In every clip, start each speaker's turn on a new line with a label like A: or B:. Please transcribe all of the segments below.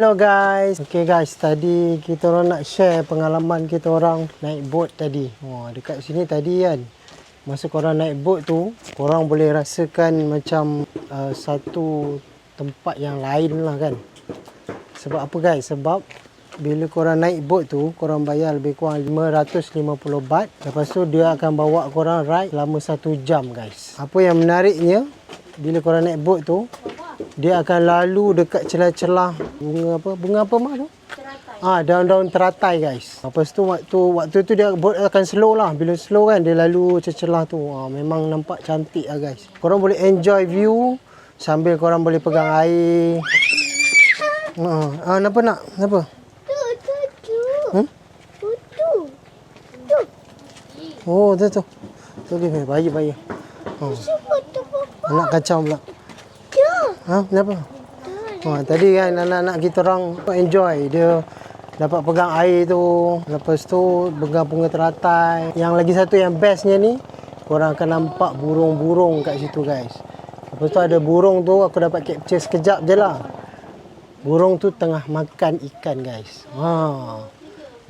A: Hello guys. Okay guys, tadi kita orang nak share pengalaman kita orang naik boat tadi. Dekat sini tadi kan, masa korang naik boat tu, korang boleh rasakan macam satu tempat yang lain lah kan. Sebab apa guys? Sebab bila korang naik boat tu, korang bayar lebih kurang 550 baht. Lepas tu dia akan bawa korang ride selama 1 jam guys. Apa yang menariknya, bila korang naik boat tu, dia akan lalu dekat celah-celah bunga apa mak tu? Teratai. Daun-daun teratai guys. Lepas tu waktu tu dia boat akan slow lah. Bila slow kan dia lalu celah tu. Memang nampak cantik lah guys. Korang boleh enjoy view sambil korang boleh pegang air. Kenapa nak? Kenapa? Oh, tu. Tu dia bayi. Anak kacau pula. Kenapa? Tadi kan anak-anak kita orang enjoy. Dia dapat pegang air tu. Lepas tu pegang bunga teratai. Yang lagi satu yang bestnya ni, korang akan nampak burung-burung kat situ guys. Lepas tu ada burung tu, aku dapat capture sekejap je lah. Burung tu tengah makan ikan guys.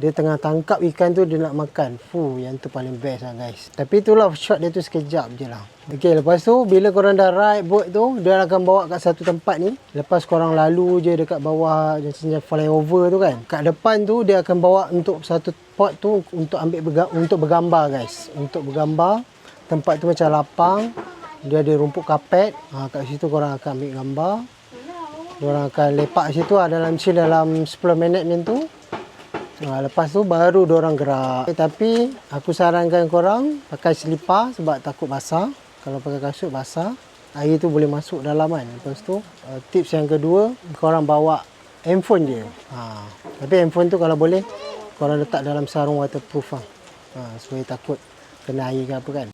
A: Dia tengah tangkap ikan tu, dia nak makan. Yang tu paling best lah guys. Tapi itulah shot dia tu sekejap je lah. Okay, lepas tu bila korang dah ride boat tu, dia akan bawa kat satu tempat ni. Lepas korang lalu je dekat bawah macam flyover tu kan. Kat depan tu dia akan bawa untuk satu spot tu untuk bergambar guys. Untuk bergambar. Tempat tu macam lapang. Dia ada rumput kapet. Kat situ korang akan ambil gambar. Korang akan lepak situ dalam 10 minit macam tu. Lepas tu baru diorang gerak. Tapi aku sarankan korang pakai selipar sebab takut basah. Kalau pakai kasut basah, air tu boleh masuk dalam kan. Lepas tu tips yang kedua, korang bawa handphone je. Tapi handphone tu kalau boleh korang letak dalam sarung waterproof lah. Supaya takut kena air ke apa kan.